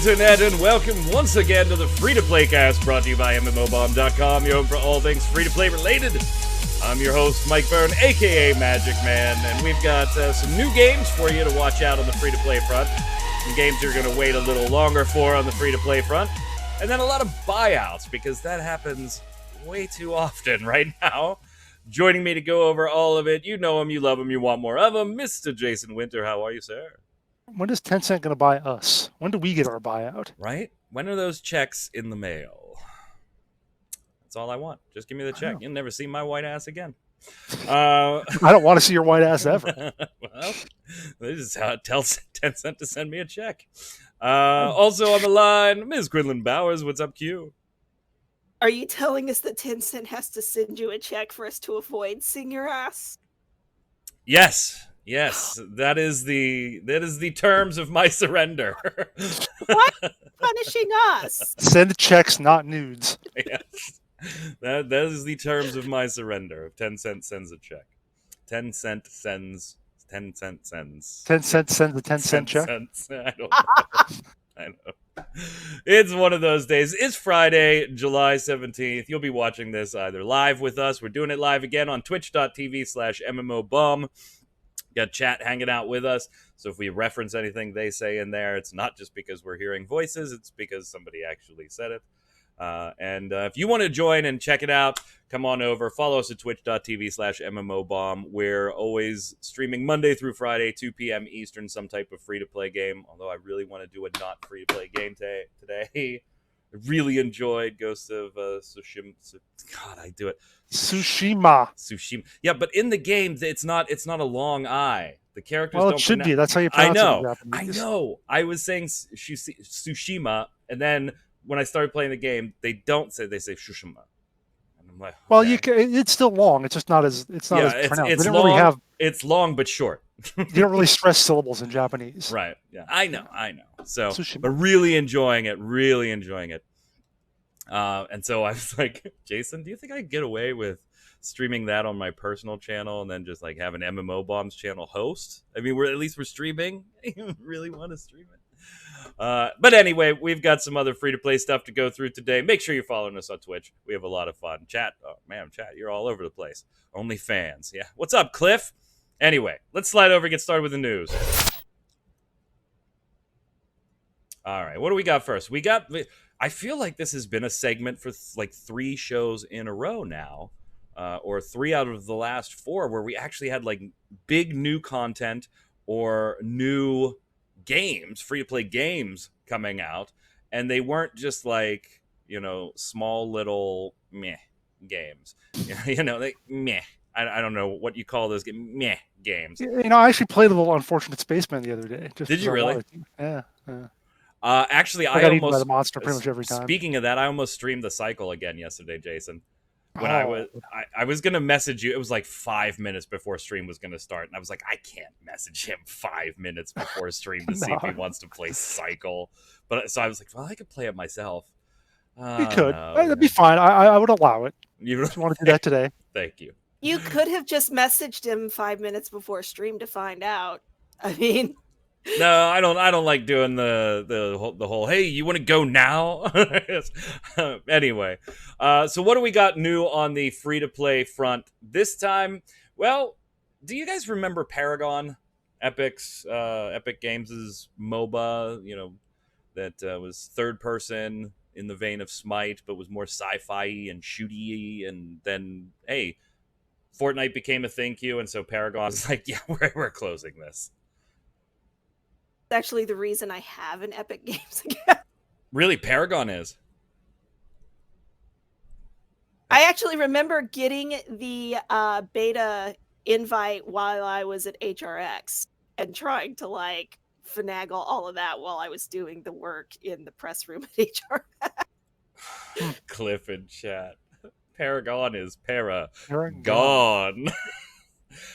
Internet, and welcome once again to the Free-to-Play Cast, brought to you by MMOBomb.com, your home for all things free-to-play related. I'm your host, Mike Byrne, aka Magic Man, and we've got some new games for you to watch out on the free-to-play front. Some games you're going to wait a little longer for on the free-to-play front. And then a lot of buyouts, because that happens way too often right now. Joining me to go over all of it, you know him, you love him, you want more of him, Mr. Jason Winter. How are you, sir? When is Tencent going to buy us? When do we get our buyout? Right? When are those checks in the mail? That's all I want. Just give me the check. You'll never see my white ass again. I don't want to see your white ass ever. Well, this is how it tells Tencent to send me a check. Also on the line, Ms. Quinlan Bowers. What's up, Q? Are you telling us that Tencent has to send you a check for us to avoid seeing your ass? Yes. Yes, that is the terms of my surrender. What? Punishing us? Send checks, not nudes. Yes, that is the terms of my surrender. If Tencent sends a check, Tencent sends. 10 cents. 10 cents sends a 10-cent check? I don't know. I know. It's one of those days. It's Friday, July 17th. You'll be watching this either live with us. We're doing it live again on twitch.tv/MMOBomb. Got chat hanging out with us. So if we reference anything they say in there, it's not just because we're hearing voices. It's because somebody actually said it. And if you want to join and check it out, come on over. Follow us at twitch.tv/MMOBomb. We're always streaming Monday through Friday, 2 p.m. Eastern, some type of free-to-play game. Although I really want to do a not free-to-play game today. I really enjoyed Ghost of Tsushima. God, I do it. Tsushima. Yeah, but in the game, it's not a long I. The characters well, don't. It should be. That's how you pronounce it in Japanese. I know. I was saying Tsushima, and then when I started playing the game, they say Tsushima. And I'm like, okay. Well, it's still long. It's just not as as pronounced. It's long. It's long but short. You don't really stress syllables in Japanese. Right. Yeah. I know. So, Tsushima. but really enjoying it. And so I was like, Jason, do you think I could get away with streaming that on my personal channel and then just like have an MMO Bombs channel host? I mean, we're streaming. I really want to stream it. But anyway, we've got some other free-to-play stuff to go through today. Make sure you're following us on Twitch. We have a lot of fun. Chat, oh man, chat, you're all over the place. Only fans. Yeah. What's up, Cliff? Anyway, let's slide over and get started with the news. All right, what do we got first? I feel like this has been a segment for like 3 shows in a row now, or 3 out of the last 4, where we actually had like big new content or new games, free-to-play games coming out, and they weren't just like, small little meh games. Like meh. I don't know what you call those meh games. I actually played a little Unfortunate Spaceman the other day. Did you really? Yeah. Actually, I got eaten by the monster pretty much every time. Speaking of that, I almost streamed the cycle again yesterday, Jason. When I was gonna message you, it was like 5 minutes before stream was gonna start, and I was like, I can't message him 5 minutes before stream to see if he wants to play cycle. But so I was like, well, I could play it myself. You could. That'd be fine. I would allow it. You want to do that today? Thank you. You could have just messaged him 5 minutes before stream to find out. I mean, no, I don't like doing the whole hey, you want to go now? Anyway, so what do we got new on the free to play front this time? Well, do you guys remember Paragon, Epic Games' MOBA? That was third person in the vein of Smite, but was more sci-fi and shooty. And then hey, Fortnite became a thing, and so Paragon was like, yeah, we're closing this. Actually the reason I have an Epic Games account. Really, Paragon is? I actually remember getting the beta invite while I was at HRX and trying to like finagle all of that while I was doing the work in the press room at HRX. Cliff in chat. Paragon is Paragon.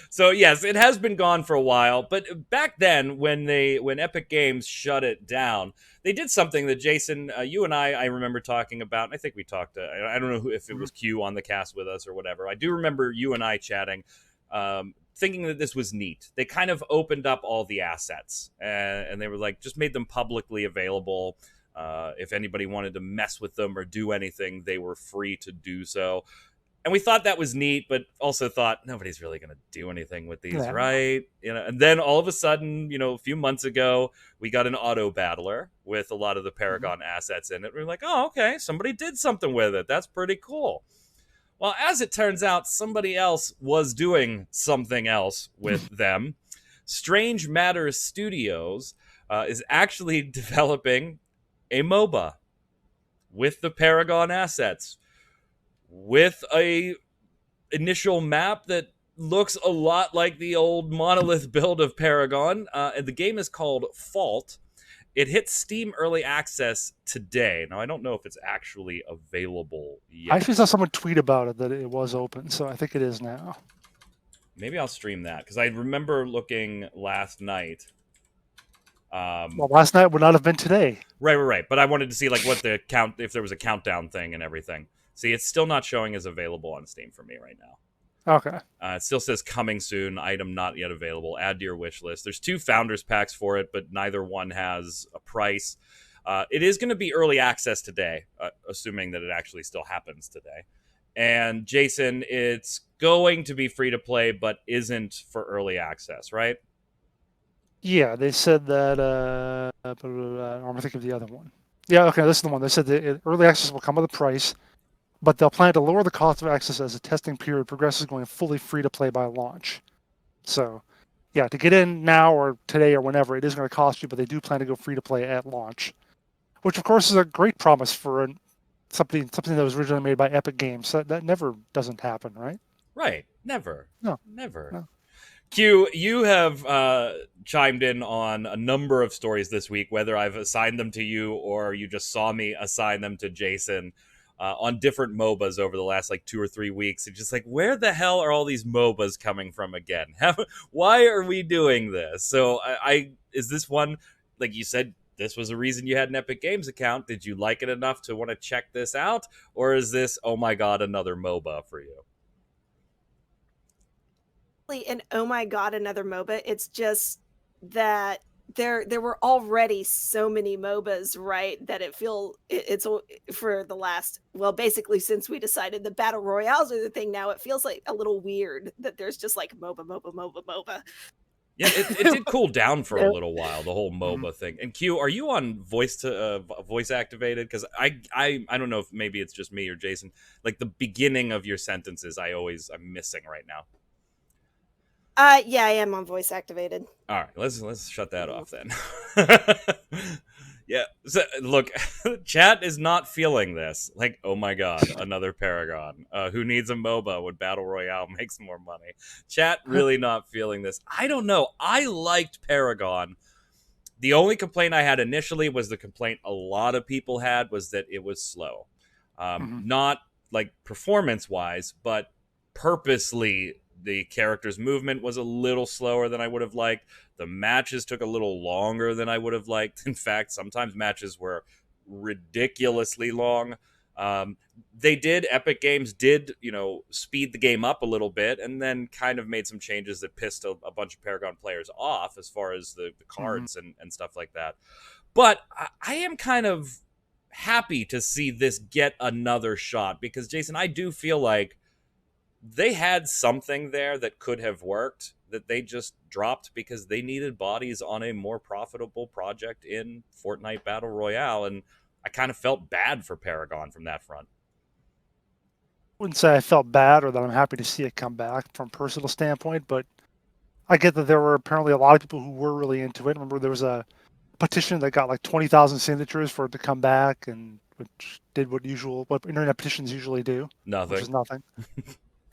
So yes, it has been gone for a while, but back then when Epic Games shut it down, they did something that Jason, you and I remember talking about. And I think we talked. I don't know if it was Q on the cast with us or whatever. I do remember you and I chatting, thinking that this was neat. They kind of opened up all the assets, and they were like just made them publicly available. If anybody wanted to mess with them or do anything, they were free to do so. And we thought that was neat, but also thought nobody's really going to do anything with these, Yeah. right? And then all of a sudden, a few months ago, we got an auto battler with a lot of the Paragon assets in it. We're like, oh, okay, somebody did something with it. That's pretty cool. Well, as it turns out, somebody else was doing something else with them. Strange Matters Studios is actually developing a MOBA with the Paragon assets, with a initial map that looks a lot like the old Monolith build of Paragon. And the game is called Fault. It hit Steam Early Access today. Now, I don't know if it's actually available yet. I actually saw someone tweet about it that it was open, so I think it is now. Maybe I'll stream that, because I remember looking last night. Well, last night would not have been today. Right. But I wanted to see what the count, if there was a countdown thing and everything. See, it's still not showing as available on Steam for me right now. Okay. It still says coming soon, item not yet available, add to your wish list. There's 2 founders packs for it, but neither one has a price. It is going to be early access today, assuming that it actually still happens today. And Jason, it's going to be free to play, but isn't for early access, right? Yeah, they said that. I'm going to think of the other one. Yeah, okay, this is the one. They said that early access will come with a price, but they'll plan to lower the cost of access as the testing period progresses, going fully free to play by launch. So, yeah, to get in now or today or whenever, it is going to cost you, but they do plan to go free to play at launch, which of course is a great promise for something that was originally made by Epic Games. That never doesn't happen, right? Right. Never. No. Never. No. Q, you have chimed in on a number of stories this week, whether I've assigned them to you or you just saw me assign them to Jason, on different MOBAs over the last 2 or 3 weeks. It's just where the hell are all these MOBAs coming from again? Why are we doing this? So is this one, like you said, this was a reason you had an Epic Games account. Did you like it enough to want to check this out? Or is this, oh my God, another MOBA for you? And oh my God, another MOBA. It's just that there were already so many MOBAs, right? That it's for the last, well, basically since we decided the battle royales are the thing now, it feels like a little weird that there's just MOBA. Yeah, it did cool down for a little while, the whole MOBA thing. And Q, are you on voice activated? Because I don't know if maybe it's just me or Jason. The beginning of your sentences, I'm missing right now. Yeah, I am on voice activated. All right, let's shut that off then. Yeah, so look, chat is not feeling this. Oh my God, another Paragon. Who needs a MOBA when Battle Royale makes more money? Chat really not feeling this. I don't know. I liked Paragon. The only complaint I had initially was the complaint a lot of people had was that it was slow. Not performance-wise, but purposely the character's movement was a little slower than I would have liked. The matches took a little longer than I would have liked. In fact, sometimes matches were ridiculously long. Epic Games did, speed the game up a little bit and then kind of made some changes that pissed a bunch of Paragon players off as far as the cards and stuff like that. But I am kind of happy to see this get another shot because, Jason, I do feel like they had something there that could have worked that they just dropped because they needed bodies on a more profitable project in Fortnite Battle Royale. And I kind of felt bad for Paragon from that front. I wouldn't say I felt bad or that I'm happy to see it come back from a personal standpoint, but I get that there were apparently a lot of people who were really into it. Remember, there was a petition that got 20,000 signatures for it to come back, and which did what internet petitions usually do. Nothing. Which is nothing.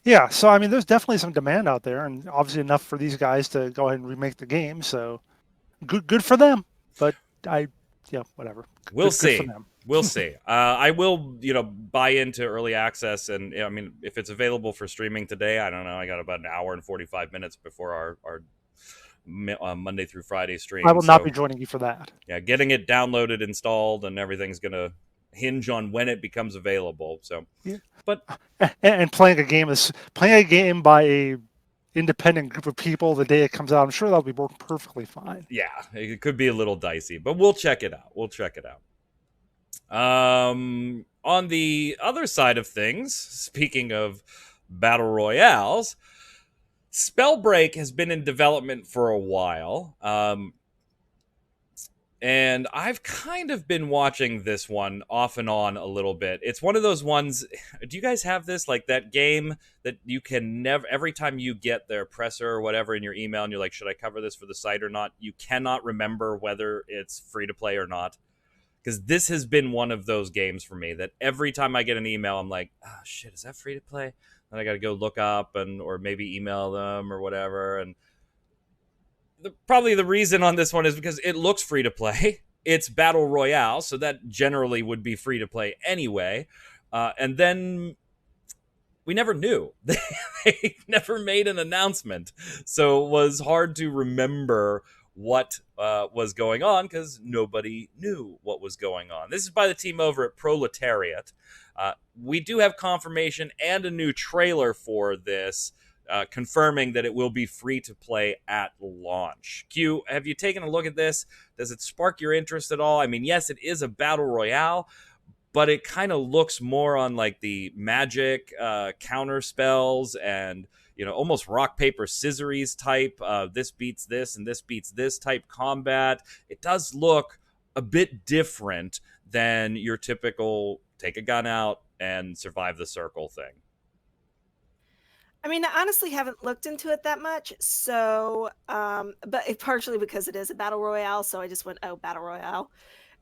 Yeah, so I mean, there's definitely some demand out there, and obviously enough for these guys to go ahead and remake the game. So, good for them. But whatever. We'll see. We'll see. I will, buy into early access, and I mean, if it's available for streaming today, I don't know. I got about an hour and 45 minutes before our Monday through Friday stream. I will not be joining you for that. Yeah, getting it downloaded, installed, and everything's gonna hinge on when it becomes available. So, yeah. But and playing a game by a independent group of people the day it comes out, I'm sure that'll be working perfectly fine. Yeah, it could be a little dicey, but we'll check it out. On the other side of things, speaking of battle royales, Spellbreak has been in development for a while. And I've kind of been watching this one off and on a little bit. It's one of those ones. Do you guys have this? Like that game that you can never, every time you get their presser or whatever in your email and you're like, should I cover this for the site or not? You cannot remember whether it's free to play or not. Because this has been one of those games for me that every time I get an email, I'm like, oh shit, is that free to play? Then I got to go look up or maybe email them or whatever. And probably the reason on this one is because it looks free to play. It's battle royale, so that generally would be free to play anyway. And then we never knew. They never made an announcement, so it was hard to remember what was going on because nobody knew what was going on. This is by the team over at Proletariat. We do have confirmation and a new trailer for this, confirming that it will be free to play at launch. Q, have you taken a look at this? Does it spark your interest at all? I mean, yes, it is a battle royale, but it kind of looks more on like the magic counter spells and, you know, almost rock, paper, scissors type. This beats this and this beats this type combat. It does look a bit different than your typical take a gun out and survive the circle thing. I mean, I honestly haven't looked into it that much, so, but partially because it is a battle royale, so I just went, oh, battle royale.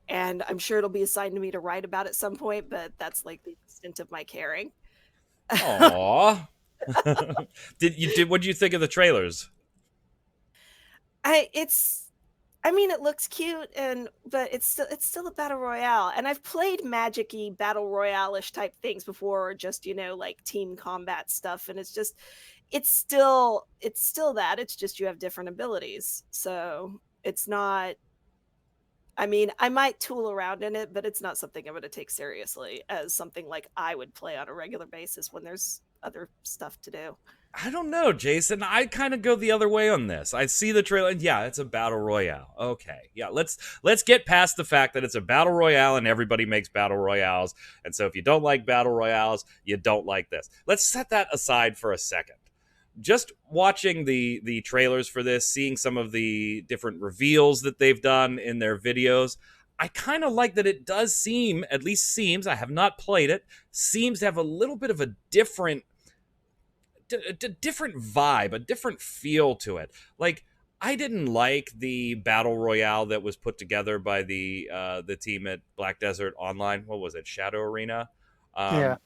And I'm sure it'll be assigned to me to write about at some point, but that's like the extent of my caring. Aww. What did you think of the trailers? I mean, it looks cute, but it's still a battle royale, and I've played magic-y battle royale-ish type things before, or just, you know, like team combat stuff, and it's still that. It's just you have different abilities, so it's not. I mean, I might tool around in it, but it's not something I'm going to take seriously as something like I would play on a regular basis when there's other stuff to do. I don't know, Jason. I kind of go the other way on this. I see the trailer, and yeah, it's a battle royale. Okay, yeah, let's get past the fact that it's a battle royale and everybody makes battle royales. And so if you don't like battle royales, you don't like this. Let's set that aside for a second. Just watching the trailers for this, seeing some of the different reveals that they've done in their videos, I kind of like that it does seem, at least seems, I have not played it, seems to have a little bit of a different vibe, a different feel to it. Like, I didn't like the battle royale that was put together by the team at Black Desert Online. What was it? Shadow Arena? Yeah.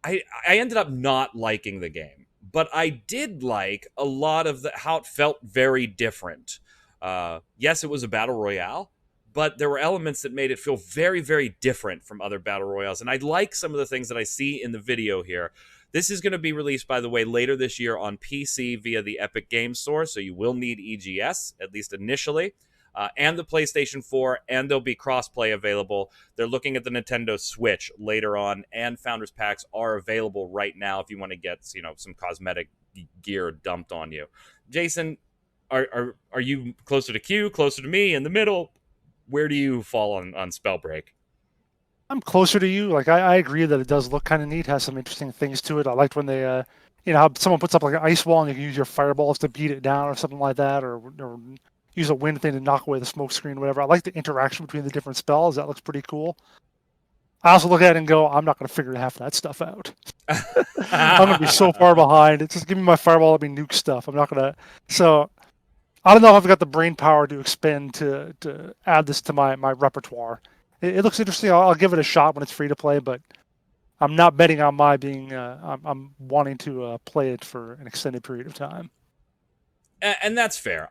I ended up not liking the game, but I did like a lot of how it felt very different. Yes, it was a battle royale, but there were elements that made it feel very, very different from other battle royales. And I like some of the things that I see in the video here. This is going to be released, by the way, later this year on PC via the Epic Games Store, so you will need EGS, at least initially, and the PlayStation 4, and there'll be crossplay available. They're looking at the Nintendo Switch later on, and Founders Packs are available right now if you want to get, you know, some cosmetic gear dumped on you. Jason, are you closer to Q, closer to me, in the middle? Where do you fall on Spellbreak? I'm closer to you. Like, I agree that it does look kind of neat, has some interesting things to it. I liked when they, you know, how someone puts up like an ice wall and you can use your fireballs to beat it down or something like that, or use a wind thing to knock away the smoke screen or whatever. I like the interaction between the different spells. That looks pretty cool. I also look at it and go, I'm not going to figure half of that stuff out. I'm going to be so far behind. It's just give me my fireball, let me nuke stuff. I'm not going to. So I don't know if I've got the brain power to expend to add this to my repertoire. It looks interesting. I'll give it a shot when it's free to play, but I'm not betting on my being. I'm wanting to play it for an extended period of time. And that's fair.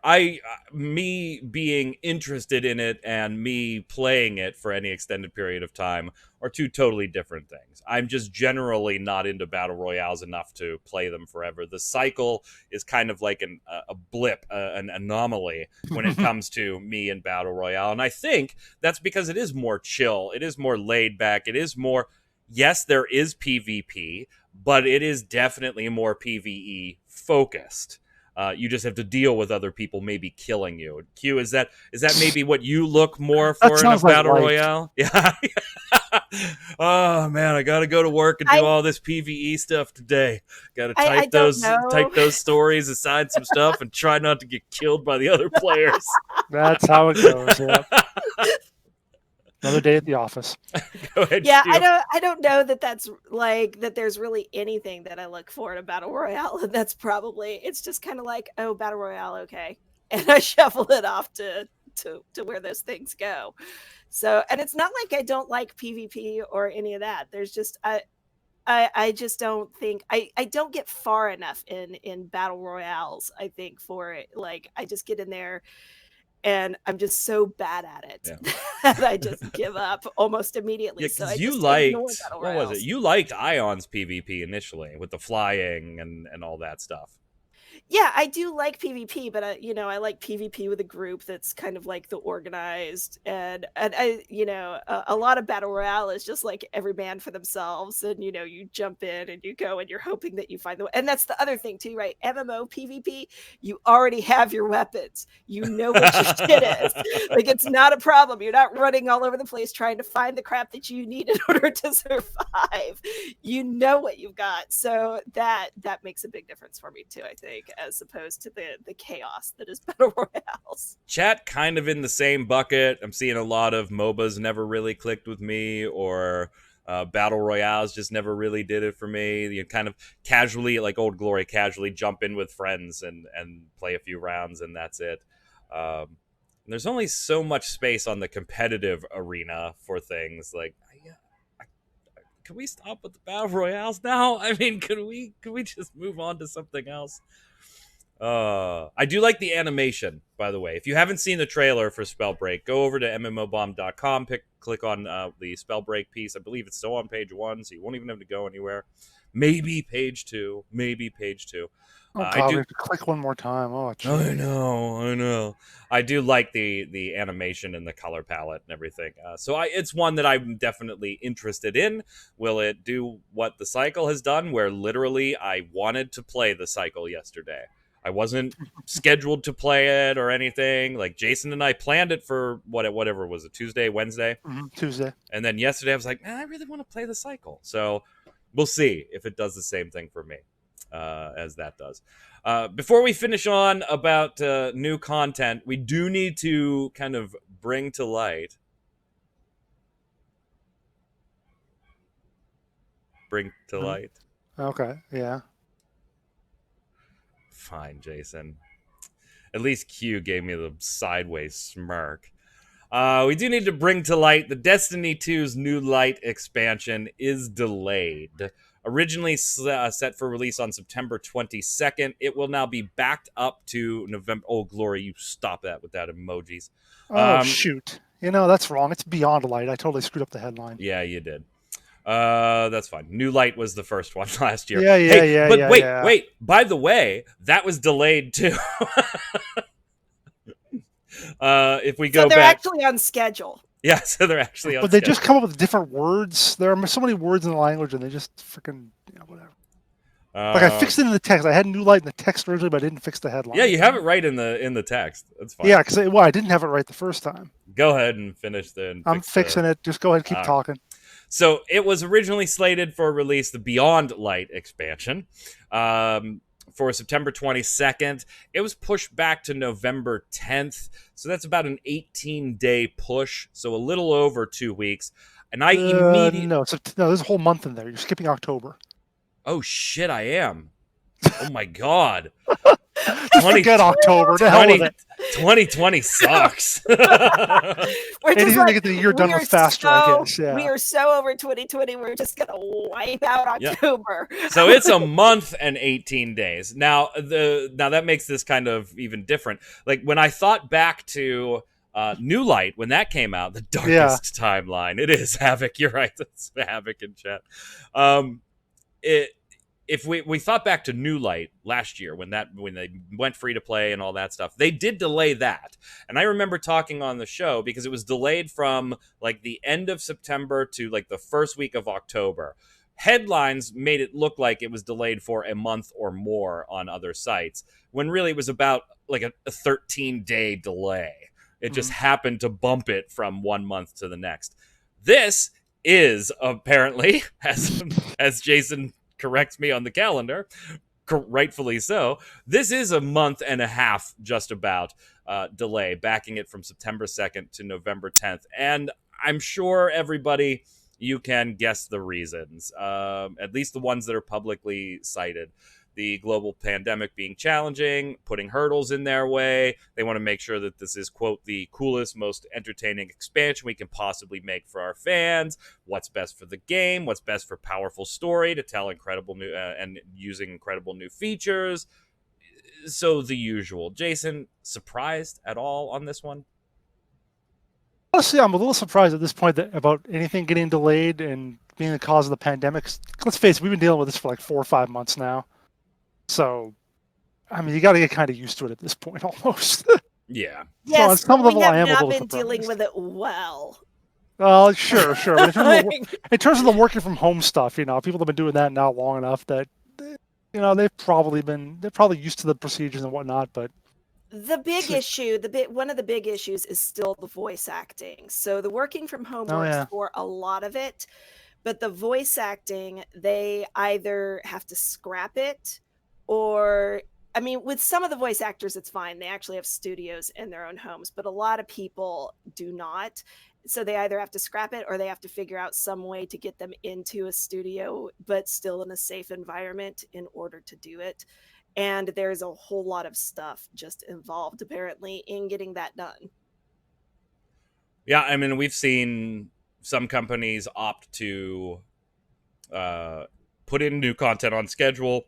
Me being interested in it and me playing it for any extended period of time are two totally different things. I'm just generally not into battle royales enough to play them forever. The cycle is kind of like a blip, an anomaly when it comes to me and battle royale. And I think that's because it is more chill. It is more laid back. It is more, yes, there is PvP, but it is definitely more PvE focused. You just have to deal with other people maybe killing you. Q, is that maybe what you look more That for in a sounds like battle life. royale? Yeah. Oh man, I gotta go to work and do I- all this PvE stuff today. Gotta I type don't know. those stories, assign some stuff, and try not to get killed by the other players. That's how it goes. Yeah. Another day at the office. Go ahead, Yeah, Q. I don't know that that's like that there's really anything that I look for in a battle royale, and that's probably it's just kind of like, oh, battle royale, okay. And I shuffle it off to where those things go. So, and it's not like I don't like PvP or any of that. There's just I just don't think I don't get far enough in battle royales, I think, for it. Like I just get in there and I'm just so bad at it Yeah. that I just give up almost immediately. Yeah, So I because you just liked, ignore battle what was it? royales. You liked Ion's PvP initially with the flying and all that stuff. Yeah, I do like PvP, but I like PvP with a group that's kind of like the organized, and I, a lot of battle royale is just like every man for themselves, and you jump in and you go and you're hoping that you find the. And that's the other thing too, right? MMO PvP, you already have your weapons, you know what your shit is. Like it's not a problem. You're not running all over the place trying to find the crap that you need in order to survive. You know what you've got, so that makes a big difference for me too, I think, as opposed to the chaos that is battle royales. Chat kind of in the same bucket. I'm seeing a lot of MOBAs never really clicked with me, or battle royales just never really did it for me. You kind of casually, like Old Glory, casually jump in with friends and play a few rounds, and that's it. There's only so much space on the competitive arena for things like. Can we stop with the battle royales now? I mean, can we just move on to something else? I do like the animation, by the way. If you haven't seen the trailer for Spellbreak, go over to mmobomb.com, click on the Spellbreak piece. I believe it's still on page 1, so you won't even have to go anywhere. Maybe page 2. Oh, God, I we do. have to click one more time. Oh, geez. I know. I do like the animation and the color palette and everything. So it's one that I'm definitely interested in. Will it do what the cycle has done, where literally I wanted to play the cycle yesterday? I wasn't scheduled to play it or anything. Like Jason and I planned it for whatever was it, Tuesday, Wednesday? Tuesday. And then yesterday I was like, man, I really want to play the cycle. So we'll see if it does the same thing for me as that does. Before we finish on about new content, we do need to kind of bring to light. Okay, yeah. Fine, Jason. At least Q gave me the sideways smirk. We do need to bring to light the Destiny 2's New Light expansion is delayed. Originally set for release on September 22nd, it will now be backed up to November. Oh, Glory, you stop that with that emojis. Oh, shoot. That's wrong. It's Beyond Light. I totally screwed up the headline. Yeah, you did. That's fine. New Light was the first one last year. Yeah, But yeah. wait. By the way, that was delayed too. If we go so they're back, actually on schedule. yeah, so they're actually on But they schedule. just come up with different words. There are so many words in the language, and they just freaking whatever. Like I fixed it in the text. I had New Light in the text originally, but I didn't fix the headline. Yeah, you have it right in the text. That's fine. Yeah, because I didn't have it right the first time. Go ahead and finish I'm fixing it. Just go ahead and keep talking. So it was originally slated for release, the Beyond Light expansion, for September 22nd. It was pushed back to November 10th. So that's about an 18-day push. So a little over 2 weeks. And I immediately... No, there's a whole month in there. You're skipping October. Oh, shit, I am. Oh, my God. Just forget October. To hell with it. 2020 sucks. We're just like, to get the year done with faster, I guess. Yeah. We are so over 2020. We're just gonna wipe out October. So it's a month and 18 days. Now that makes this kind of even different. Like when I thought back to New Light when that came out, the darkest timeline. It is Havoc. You're right. That's Havoc in chat. If we thought back to New Light last year when they went free to play and all that stuff, they did delay that. And I remember talking on the show because it was delayed from like the end of September to like the first week of October. headlines made it look like it was delayed for a month or more on other sites, when really it was about like a 13-day delay. It just happened to bump it from 1 month to the next. This is apparently, as Jason corrects me on the calendar, rightfully so, this is a month and a half just about delay, backing it from September 2nd to November 10th. And I'm sure everybody, you can guess the reasons, at least the ones that are publicly cited. The global pandemic being challenging, putting hurdles in their way. They want to make sure that this is, quote, the coolest, most entertaining expansion we can possibly make for our fans. What's best for the game? What's best for powerful story to tell incredible new and using incredible new features? So the usual. Jason, surprised at all on this one? Honestly, I'm a little surprised at this point about anything getting delayed and being the cause of the pandemic. Let's face it, we've been dealing with this for like 4 or 5 months now. So, I mean, you got to get kind of used to it at this point, almost. Yeah. Yes, on some but we level, I have am a not little been dealing surprised. with it well. Well, sure. But in terms of the working from home stuff, people have been doing that now long enough that, they're probably used to the procedures and whatnot. But The big issue, one of the big issues is still the voice acting. So the working from home works for a lot of it, but the voice acting, they either have to scrap it or, I mean, with some of the voice actors, it's fine. They actually have studios in their own homes, but a lot of people do not. So they either have to scrap it or they have to figure out some way to get them into a studio, but still in a safe environment in order to do it. And there's a whole lot of stuff just involved, apparently, in getting that done. Yeah, I mean, we've seen some companies opt to put in new content on schedule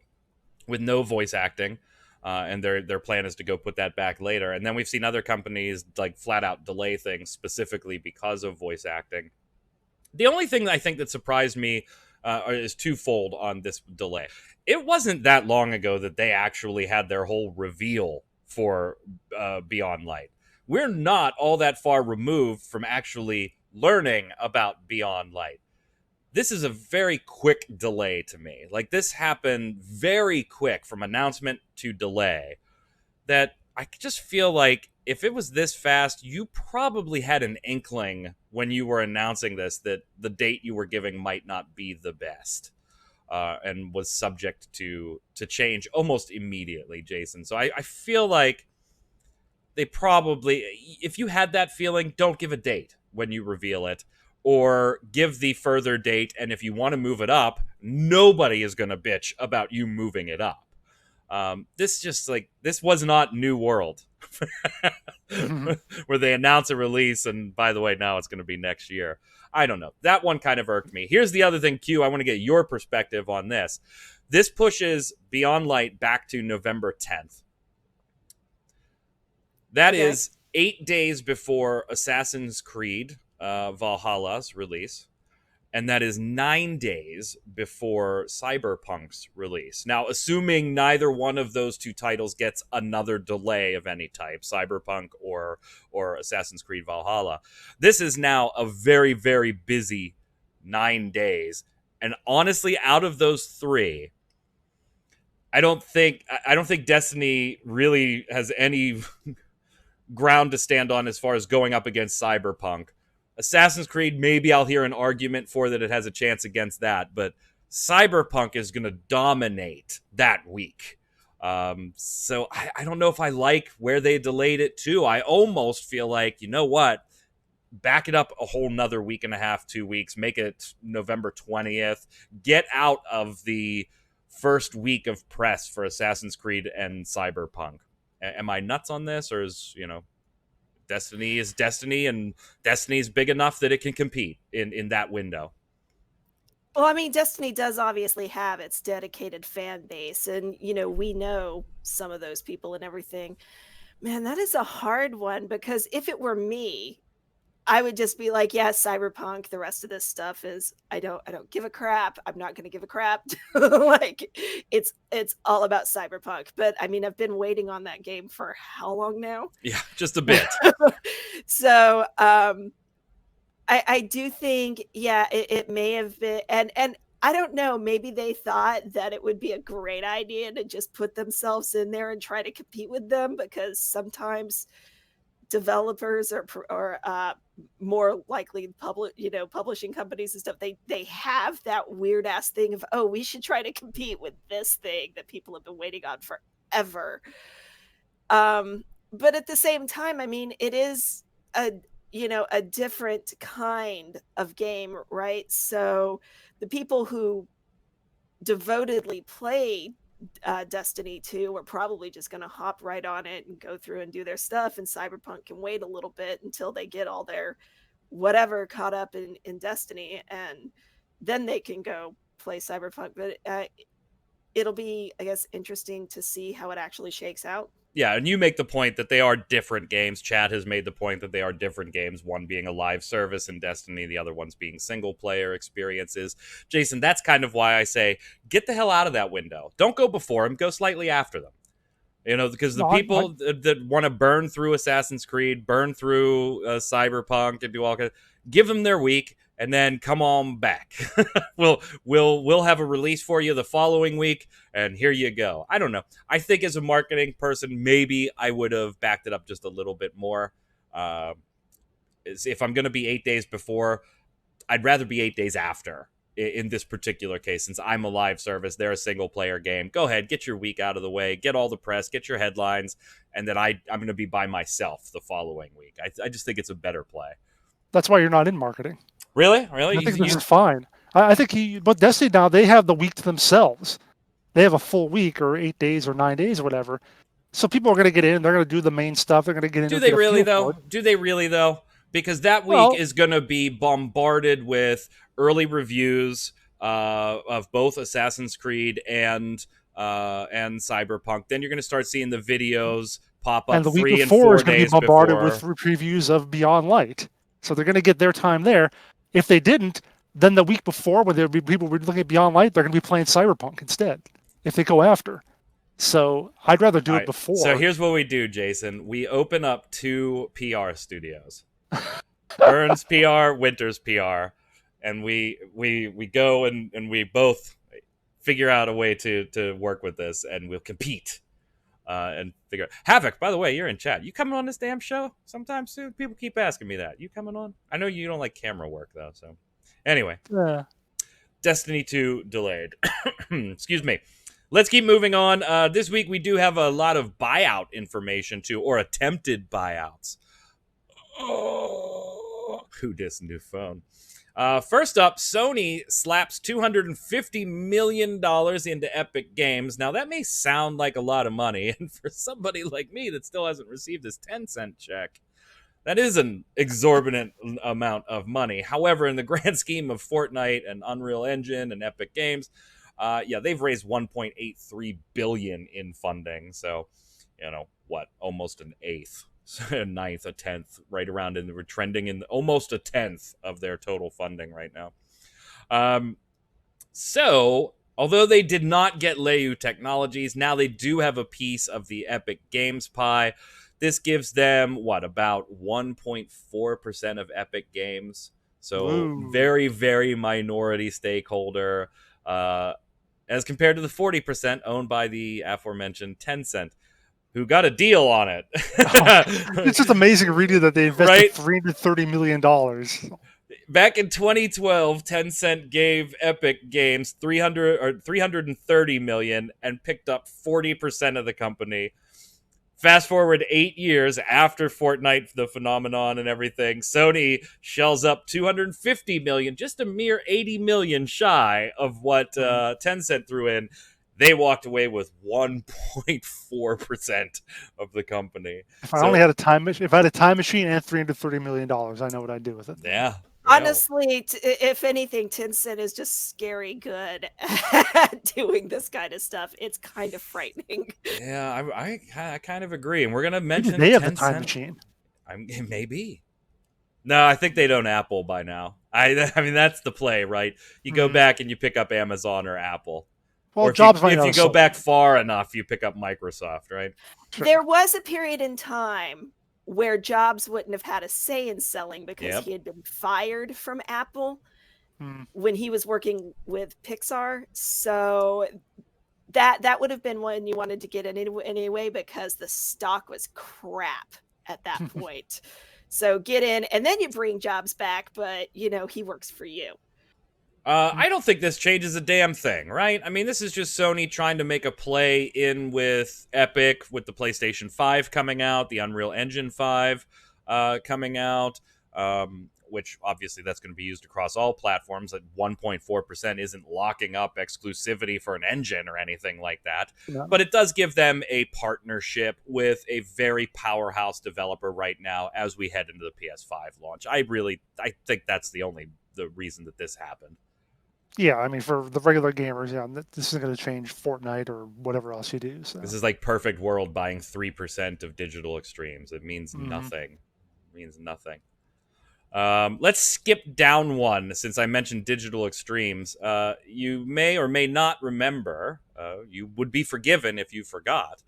with no voice acting, and their plan is to go put that back later. And then we've seen other companies like flat out delay things specifically because of voice acting. The only thing I think that surprised me is twofold on this delay. It wasn't that long ago that they actually had their whole reveal for Beyond Light. We're not all that far removed from actually learning about Beyond Light. This is a very quick delay to me. Like, this happened very quick from announcement to delay, that I just feel like if it was this fast, you probably had an inkling when you were announcing this that the date you were giving might not be the best, and was subject to change almost immediately, Jason. So I feel like they probably, if you had that feeling, don't give a date when you reveal it, or give the further date, and if you want to move it up, nobody is going to bitch about you moving it up. This was not New World, where they announce a release, and by the way, now it's going to be next year. I don't know. That one kind of irked me. Here's the other thing, Q. I want to get your perspective on this. This pushes Beyond Light back to November 10th. That is 8 days before Assassin's Creed Valhalla's release, and that is 9 days before Cyberpunk's release. Now, assuming neither one of those two titles gets another delay of any type, Cyberpunk or Assassin's Creed Valhalla, this is now a very, very busy 9 days. And honestly, out of those three, I don't think Destiny really has any ground to stand on as far as going up against Cyberpunk. Assassin's Creed, maybe I'll hear an argument for that it has a chance against that, but Cyberpunk is going to dominate that week. So I don't know if I like where they delayed it to. I almost feel like, you know what? Back it up a whole nother week and a half, 2 weeks. Make it November 20th. Get out of the first week of press for Assassin's Creed and Cyberpunk. Am I nuts on this, or is, Destiny is Destiny, and Destiny is big enough that it can compete in that window? Well, I mean, Destiny does obviously have its dedicated fan base, and, we know some of those people and everything. Man, that is a hard one, because if it were me, I would just be like, yeah, Cyberpunk. The rest of this stuff is, I don't give a crap. I'm not going to give a crap. Like, it's all about Cyberpunk. But I mean, I've been waiting on that game for how long now? Yeah, just a bit. So, I do think, yeah, it may have been, and I don't know. Maybe they thought that it would be a great idea to just put themselves in there and try to compete with them, because sometimes developers or more likely publishing companies and stuff, they have that weird ass thing of, oh, we should try to compete with this thing that people have been waiting on forever. But at the same time, I mean, it is a different kind of game, right? So the people who devotedly play Destiny 2 are probably just going to hop right on it and go through and do their stuff, and Cyberpunk can wait a little bit until they get all their whatever caught up in Destiny, and then they can go play Cyberpunk. But it'll be, I guess, interesting to see how it actually shakes out. Yeah, and you make the point that they are different games. Chad has made the point that they are different games, one being a live service in Destiny, the other one's being single-player experiences. Jason, that's kind of why I say, get the hell out of that window. Don't go before them, go slightly after them. Because the people that want to burn through Assassin's Creed, burn through Cyberpunk, and do all kinds, give them their week, and then come on back. we'll have a release for you the following week, and here you go. I don't know. I think as a marketing person, maybe I would have backed it up just a little bit more. If I'm going to be 8 days before, I'd rather be 8 days after. In this particular case, since I'm a live service, they're a single player game. Go ahead, get your week out of the way, get all the press, get your headlines, and then I'm going to be by myself the following week. I just think it's a better play. That's why you're not in marketing. Really? I think this is fine. I think but Destiny now, they have the week to themselves. They have a full week or 8 days or 9 days or whatever. So people are going to get in. They're going to do the main stuff. They're going to get in. Do they really though? Do they really though? Because that week is going to be bombarded with early reviews of both Assassin's Creed and Cyberpunk. Then you're going to start seeing the videos pop up. And the week 3 before and 4 is going to days be bombarded before. with previews of Beyond Light. So they're going to get their time there. If they didn't, then the week before, when there be people looking at Beyond Light, they're going to be playing Cyberpunk instead. If they go after. So I'd rather do it before. So here's what we do, Jason. We open up 2 PR studios. Burns PR, Winters PR. And we go and we both figure out a way to work with this, and we'll compete and figure out. Havoc, by the way, you're in chat. You coming on this damn show sometime soon? People keep asking me that. You coming on? I know you don't like camera work, though. So anyway. Yeah. Destiny 2 delayed. Excuse me. Let's keep moving on. This week we do have a lot of buyout information too, or attempted buyouts. Oh, who dis new phone? First up, Sony slaps $250 million into Epic Games. Now, that may sound like a lot of money, and for somebody like me that still hasn't received his Tencent check, that is an exorbitant amount of money. However, in the grand scheme of Fortnite and Unreal Engine and Epic Games, they've raised $1.83 billion in funding. So, almost an eighth. A ninth, a tenth, right around, and we're trending in almost a tenth of their total funding right now. So, although they did not get Leyu Technologies, now they do have a piece of the Epic Games pie. This gives them, about 1.4% of Epic Games. So, Ooh. very, very minority stakeholder, as compared to the 40% owned by the aforementioned Tencent, who got a deal on it. It's just amazing reading that they invested $330 million. Back in 2012, Tencent gave Epic Games $330 million and picked up 40% of the company. Fast forward 8 years after Fortnite, the phenomenon and everything, Sony shells up $250 million, just a mere $80 million shy of what Tencent threw in. They walked away with 1.4% of the company. If I had a time machine and $330 million, I know what I'd do with it. Yeah. Honestly, if anything, Tencent is just scary good at doing this kind of stuff. It's kind of frightening. Yeah, I kind of agree. And we're going to mention they have Tencent. the time machine. Maybe. No, I think they'd own Apple by now. I mean, that's the play, right? You go back and you pick up Amazon or Apple. Well, or if you go back far enough, you pick up Microsoft, right? Sure. There was a period in time where Jobs wouldn't have had a say in selling because he had been fired from Apple. when he was working with Pixar. So that would have been one you wanted to get in anyway, because the stock was crap at that point. So get in, and then you bring jobs back, but he works for you. I don't think this changes a damn thing, right? I mean, this is just Sony trying to make a play in with Epic, with the PlayStation 5 coming out, the Unreal Engine 5 coming out, which obviously that's going to be used across all platforms. At 1.4% isn't locking up exclusivity for an engine or anything like that. Yeah. But it does give them a partnership with a very powerhouse developer right now as we head into the PS5 launch. I think that's the reason that this happened. Yeah, I mean, for the regular gamers, this isn't going to change Fortnite or whatever else you do. So. This is like Perfect World buying 3% of Digital Extremes. It means nothing. It means nothing. Let's skip down one since I mentioned Digital Extremes. You may or may not remember, you would be forgiven if you forgot,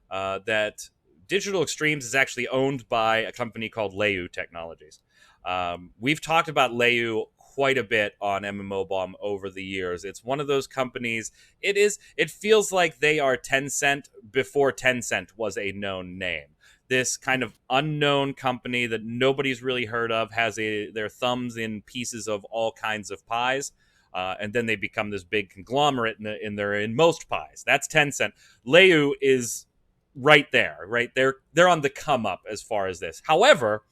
that Digital Extremes is actually owned by a company called Leu Technologies. We've talked about Leu quite a bit on MMO Bomb over the years. It's one of those companies. It feels like they are Tencent before Tencent was a known name. This kind of unknown company that nobody's really heard of has their thumbs in pieces of all kinds of pies, and then they become this big conglomerate in most pies. That's Tencent. Leu is right there, right? They're on the come up as far as this. However,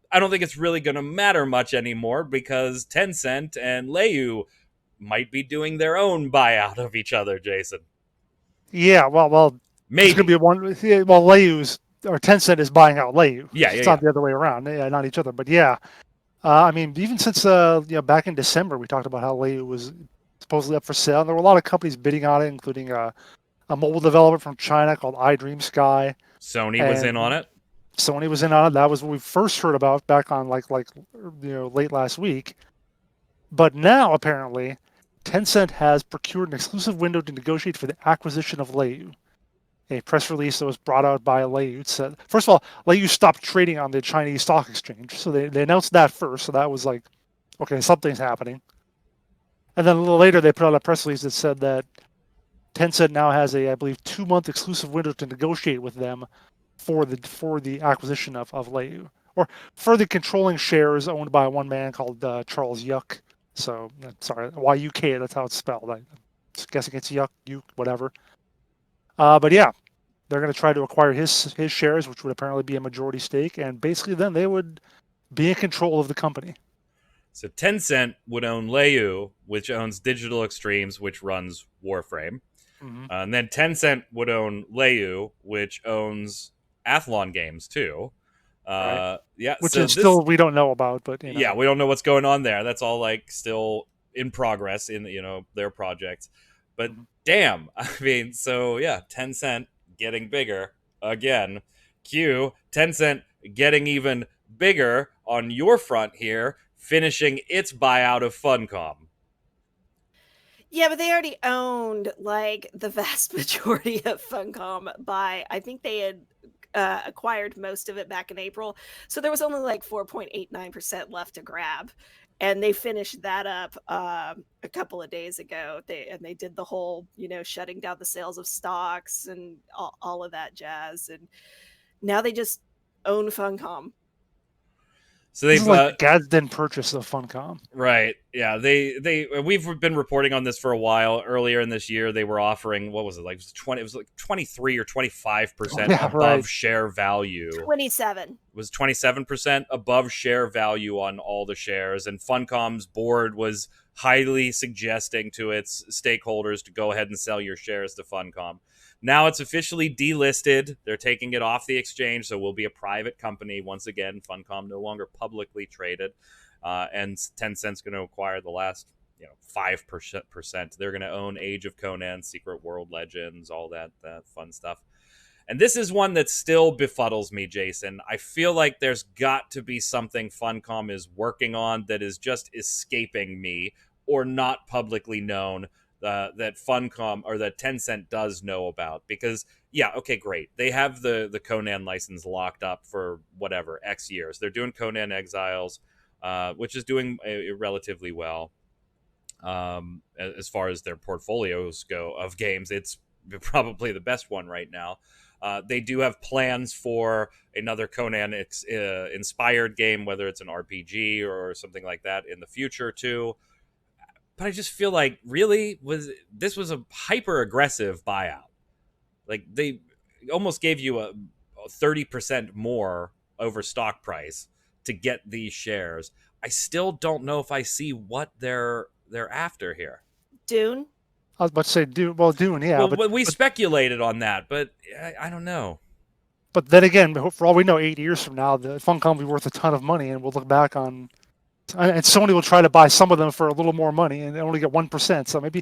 I don't think it's really going to matter much anymore because Tencent and Leu might be doing their own buyout of each other, Jason. Yeah, well, maybe. It's going to be one. Well, Leu's or Tencent is buying out Leu. It's not the other way around. Yeah, not each other. But yeah, I mean, even since back in December, we talked about how Leu was supposedly up for sale. And there were a lot of companies bidding on it, including a mobile developer from China called iDreamSky. Sony was in on it. Sony was in on it. That was what we first heard about back on late last week. But now apparently, Tencent has procured an exclusive window to negotiate for the acquisition of Leu. A press release that was brought out by Leu said, first of all, Leu stopped trading on the Chinese stock exchange. So they announced that first. So that was like, okay, something's happening. And then a little later, they put out a press release that said that Tencent now has I believe, 2-month exclusive window to negotiate with them for the acquisition of Leu, or for the controlling shares owned by one man called Charles Yuck. So, sorry, Y-U-K, that's how it's spelled. I'm guessing it's Yuck, whatever. But yeah, they're going to try to acquire his shares, which would apparently be a majority stake, and basically then they would be in control of the company. So Tencent would own Leu, which owns Digital Extremes, which runs Warframe. And then Tencent would own Leu, which owns Athlon Games too. Right. Yeah, which is still we don't know about, but yeah, we don't know what's going on there. That's all like still in progress in their projects. But damn, I mean, so yeah, Tencent getting bigger again. Tencent getting even bigger on your front here, finishing its buyout of Funcom. Yeah, but they already owned like the vast majority of Funcom I think they had acquired most of it back in April. So there was only like 4.89% left to grab. And they finished that up a couple of days ago. They did the whole, shutting down the sales of stocks and all of that jazz. And now they just own Funcom. So they've like Gadsden purchase of Funcom, right? Yeah, we've been reporting on this for a while. Earlier in this year, they were offering what was it like? It was like 23 or 25% above share value. 27 was 27% above share value on all the shares, and Funcom's board was highly suggesting to its stakeholders to go ahead and sell your shares to Funcom. Now it's officially delisted. They're taking it off the exchange, so we'll be a private company once again. Funcom no longer publicly traded, and Tencent's going to acquire the last 5%. They're going to own Age of Conan, Secret World Legends, all that fun stuff. And this is one that still befuddles me, Jason. I feel like there's got to be something Funcom is working on that is just escaping me or not publicly known. That Funcom or that Tencent does know about, because yeah, okay, great, they have the Conan license locked up for whatever X years. They're doing Conan Exiles, which is doing relatively well. As far as their portfolios go of games, it's probably the best one right now. They do have plans for another Conan inspired game, whether it's an RPG or something like that in the future too. But I just feel like this was a hyper aggressive buyout. Like they almost gave you a 30% more over stock price to get these shares. I still don't know if I see what they're after here. Dune. I was about to say Dune. Well, Dune, yeah. Well, but we speculated on that, but I don't know. But then again, for all we know, 8 years from now, the Funcom will be worth a ton of money, and we'll look back on, and Sony will try to buy some of them for a little more money, and they only get 1%. So maybe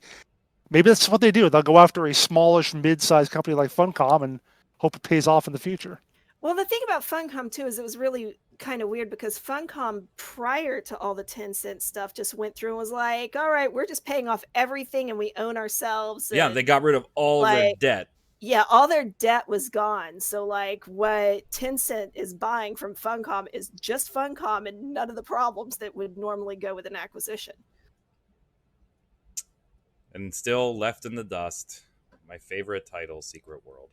that's what they do. They'll go after a smallish, mid-sized company like Funcom and hope it pays off in the future. Well, the thing about Funcom too is it was really kind of weird because Funcom, prior to all the Tencent stuff, just went through and was like, "All right, we're just paying off everything, and we own ourselves." Yeah, they got rid of all their debt. Yeah, all their debt was gone. So, like, what Tencent is buying from Funcom is just Funcom and none of the problems that would normally go with an acquisition. And still left in the dust, my favorite title, Secret World.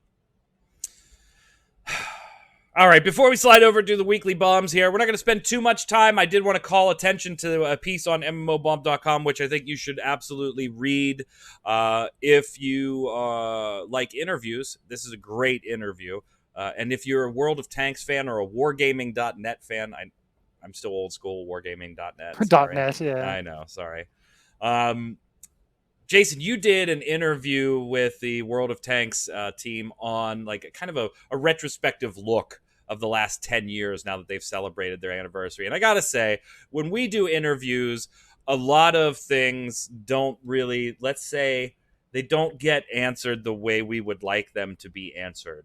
All right, before we slide over to the weekly bombs here, we're not going to spend too much time. I did want to call attention to a piece on mmobomb.com, which I think you should absolutely read. If you like interviews, this is a great interview. And if you're a World of Tanks fan or a wargaming.net fan, I'm still old school, wargaming.net. .net, yeah. I know, sorry. Jason, you did an interview with the World of Tanks team on like a kind of a retrospective look of the last 10 years now that they've celebrated their anniversary. And I got to say, when we do interviews, a lot of things don't really, let's say, they don't get answered the way we would like them to be answered,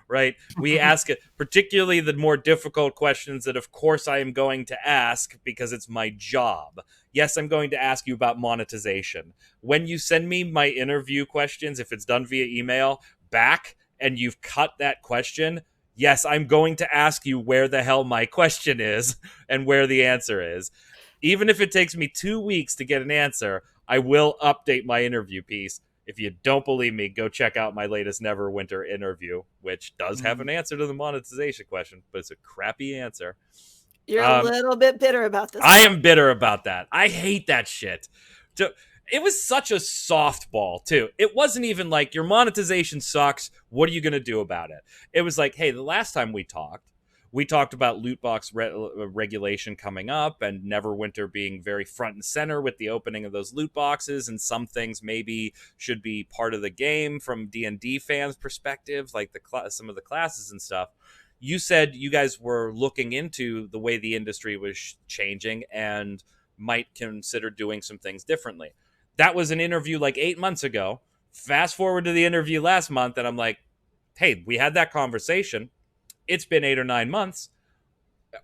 right? We ask it, particularly the more difficult questions that, of course, I am going to ask because it's my job. Yes, I'm going to ask you about monetization. When you send me my interview questions, if it's done via email, back, and you've cut that question, yes, I'm going to ask you where the hell my question is and where the answer is. Even if it takes me 2 weeks to get an answer, I will update my interview piece. If you don't believe me, go check out my latest Neverwinter interview, which does have an answer to the monetization question, but it's a crappy answer. You're a little bit bitter about this. I am bitter about that. I hate that shit. It was such a softball, too. It wasn't even like, your monetization sucks. What are you going to do about it? It was like, hey, the last time we talked about loot box regulation coming up and Neverwinter being very front and center with the opening of those loot boxes, and some things maybe should be part of the game from D&D fans' perspective, like some of the classes and stuff. You said you guys were looking into the way the industry was changing and might consider doing some things differently. That was an interview like 8 months ago. Fast forward to the interview last month, and I'm like, hey, we had that conversation. It's been 8 or 9 months.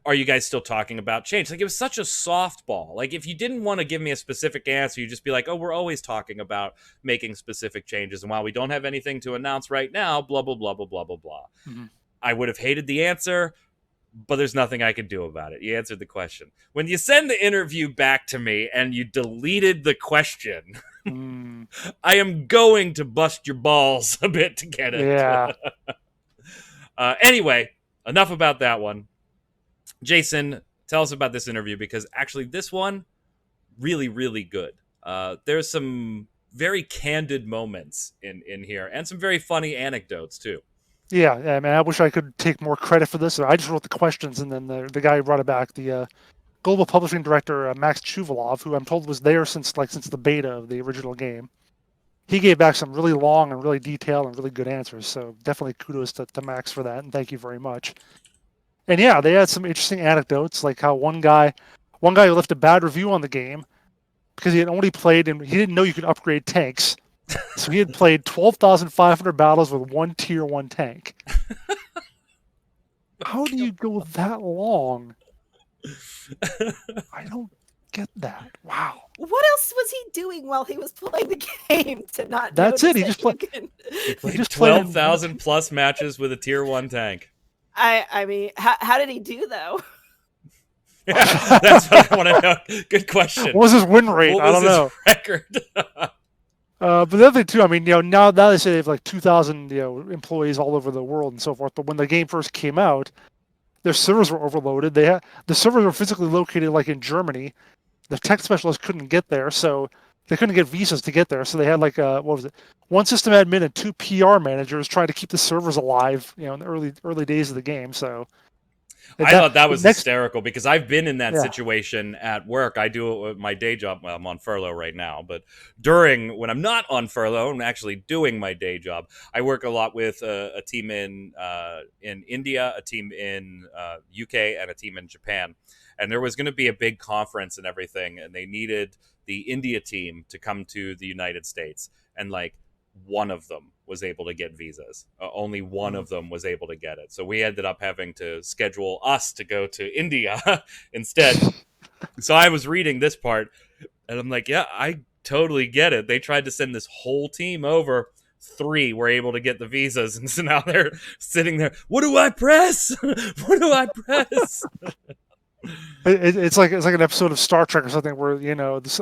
Are you guys still talking about change? Like, it was such a softball. Like, if you didn't want to give me a specific answer, you'd just be like, oh, we're always talking about making specific changes. And while we don't have anything to announce right now, blah, blah, blah, blah, blah, blah, blah. Mm-hmm. I would have hated the answer, but there's nothing I could do about it. You answered the question. When you send the interview back to me and you deleted the question, I am going to bust your balls a bit to get it. Yeah. Anyway, enough about that one. Jason, tell us about this interview, because actually this one, really, really good. There's some very candid moments in here and some very funny anecdotes too. Yeah, man, I wish I could take more credit for this. I just wrote the questions, and then the guy who brought it back, the global publishing director, Max Chuvalov, who I'm told was there since the beta of the original game. He gave back some really long and really detailed and really good answers. So definitely kudos to Max for that, and thank you very much. And yeah, they had some interesting anecdotes, like how one guy who left a bad review on the game because he had only played and he didn't know you could upgrade tanks. So he had played 12,500 battles with one tier 1 tank. How do you go that long? I don't get that. Wow. What else was he doing while he was playing the game to not? That's it. He just played. He played 12,000 plus matches with a tier 1 tank. I mean, how did he do though? That's what I want to know. Good question. What was his win rate? What I was don't his know. record? But the other thing too, I mean, now they say they have like 2,000 employees all over the world and so forth. But when the game first came out, their servers were overloaded. The servers were physically located like in Germany. The tech specialists couldn't get there, so they couldn't get visas to get there. So they had like what was it? One system admin and 2 PR managers trying to keep the servers alive. In the early days of the game. So I thought that was hysterical because I've been in that situation at work. I do it with my day job. Well, I'm on furlough right now, but when I'm not on furlough, I'm actually doing my day job. I work a lot with a team in India, a team in UK, and a team in Japan. And there was going to be a big conference and everything, and they needed the India team to come to the United States, and like one of them was able to get visas. Only one of them was able to get it. So we ended up having to schedule us to go to India instead. So I was reading this part, and I'm like, yeah, I totally get it. They tried to send this whole team over. 3 were able to get the visas, and so now they're sitting there. What do I press? What do I press? It's like an episode of Star Trek or something where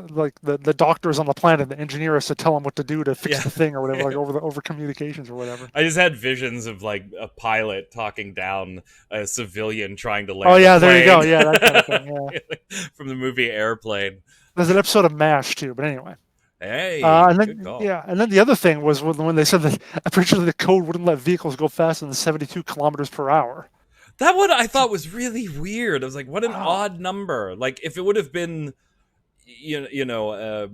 like the doctors on the planet, the engineer has to tell them what to do to fix the thing or whatever, like over communications or whatever. I just had visions of like a pilot talking down a civilian trying to land. Oh yeah, there you go. Yeah, that kind of thing. Yeah. From the movie Airplane. There's an episode of MASH too, but anyway. Hey, and then, good call. Yeah, and then the other thing was when they said that apparently the code wouldn't let vehicles go faster than 72 kilometers per hour. That one I thought was really weird. I was like, what an odd number. Like, if it would have been, a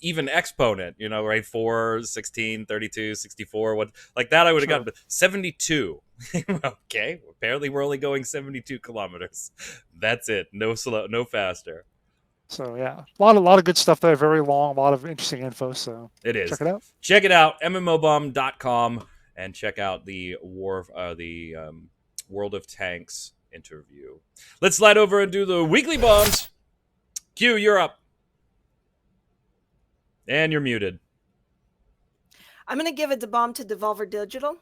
even exponent, right? 4, 16, 32, 64, what like that I would have gotten. But 72. Okay, apparently we're only going 72 kilometers. That's it. No slow, no faster. So yeah, a lot of good stuff there. Very long, a lot of interesting info. So it is. Check it out. Check it out. mmobomb.com. And check out the World of Tanks interview. Let's slide over and do the weekly bombs. Q, you're up. And you're muted. I'm going to give a bomb to Devolver Digital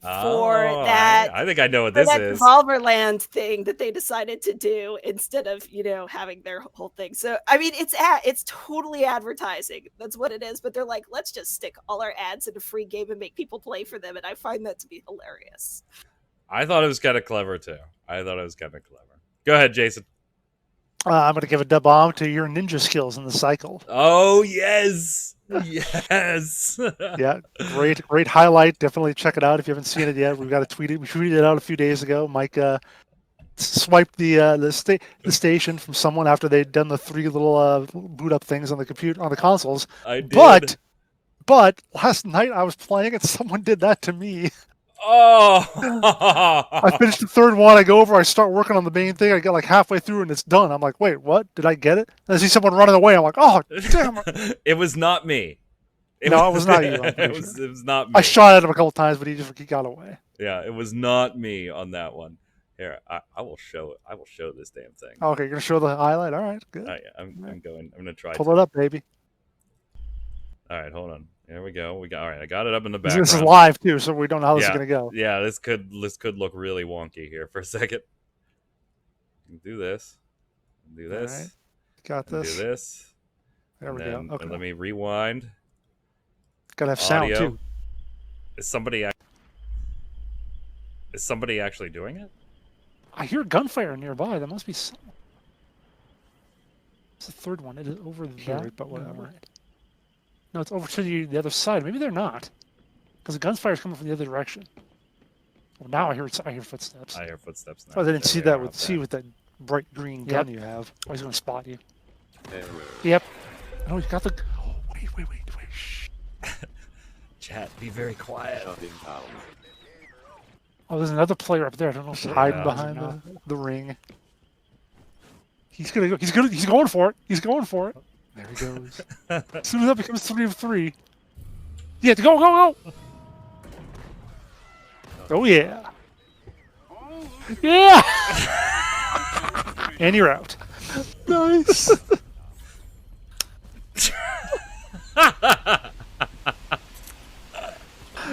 for that. I think I know what this is. Devolver Land thing that they decided to do instead of having their whole thing. So I mean, it's totally advertising. That's what it is. But they're like, let's just stick all our ads in a free game and make people play for them. And I find that to be hilarious. I thought it was kind of clever too. Go ahead, Jason. I'm going to give a bomb to your ninja skills in the cycle. Oh yes. Yes. Yeah, great highlight. Definitely check it out if you haven't seen it yet. We've got to tweet it. We tweeted it out a few days ago. Mike swiped the station from someone after they'd done the 3 little boot up things on the consoles. I did. But last night I was playing and someone did that to me. Oh. I finished the 3rd one. I go over. I start working on the main thing. I get like halfway through and it's done. I'm like, wait, what? Did I get it? And I see someone running away. I'm like, oh, damn it. It was not me. No, it was not you. It was not me. I shot at him a couple times, but he got away. Yeah, it was not me on that one. Here, I will show this damn thing. Okay, you're gonna show the highlight. All right, good. Oh, yeah, I'm gonna try. Pull it up, baby. All right, hold on. Here we go. All right. I got it up in the background. This is live too, so we don't know how this is gonna go. Yeah, this could look really wonky here for a second. Do this. Do this. All right. Got this. Do this. There we go. Okay. And let me rewind. Gotta have sound too. Is somebody actually doing it? I hear gunfire nearby. That must be someone. It's the 3rd one. It is over there, but whatever. No, it's over to the other side. Maybe they're not, because the gunfire is coming from the other direction. Well, now I hear footsteps. I hear footsteps now. Oh, they didn't see that with that bright green gun you have. Oh, he's gonna spot you. Yep. Oh, he's got the. Oh, wait. Shh. Chat, be very quiet. Oh, there's another player up there. I don't know if he's hiding behind the ring. He's gonna go. He's going for it. He's going for it. There he goes. As soon as that becomes 3 of 3. Yeah, go! Oh yeah. Yeah. And you're out. Nice.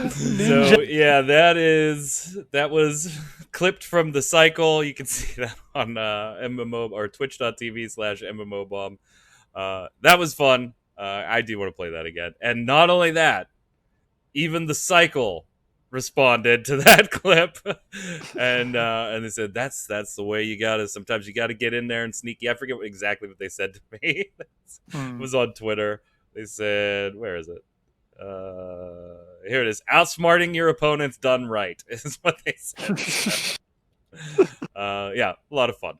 So yeah, that was clipped from the cycle. You can see that on MMO or twitch.tv/MMOBomb. That was fun. I do want to play that again. And not only that, even the cycle responded to that clip, and they said that's the way you gotta. Sometimes you gotta get in there and sneaky. I forget exactly what they said to me. It was on Twitter. They said, where is it? Here it is. Outsmarting your opponents done right is what they said. Yeah, a lot of fun.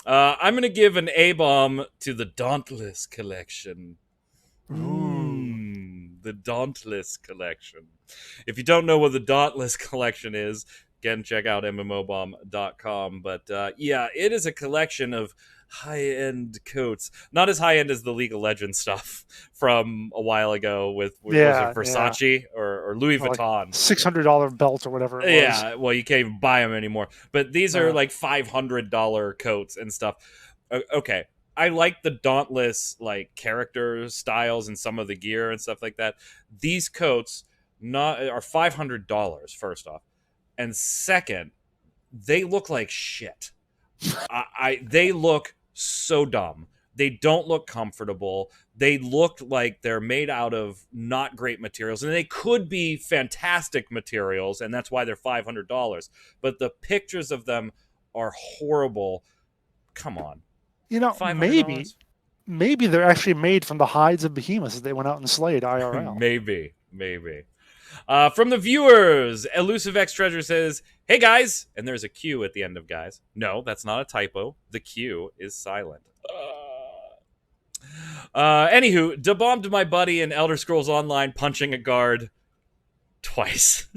I'm gonna give an A-bomb to the Dauntless collection. The Dauntless collection. If you don't know what the Dauntless collection is, again, check out mmobomb.com. But yeah, it is a collection of high-end coats. Not as high-end as the League of Legends stuff from a while ago with was it Versace or Louis Vuitton. Like $600 belt or whatever it was. Yeah, well, you can't even buy them anymore. But these are like $500 coats and stuff. Okay. I like the Dauntless like character styles and some of the gear and stuff like that. These coats are $500 first off, and second, they look like shit. They look so dumb. They don't look comfortable. They look like they're made out of not great materials, and they could be fantastic materials, and that's why they're $500. But the pictures of them are horrible. Come on. You know, $500? maybe they're actually made from the hides of behemoths that they went out and slayed IRL. Maybe. From the viewers, Elusive X Treasure says, "Hey guys," and there's a Q at the end of guys. No, that's not a typo. The Q is silent. Anywho, debombed my buddy in Elder Scrolls Online punching a guard twice.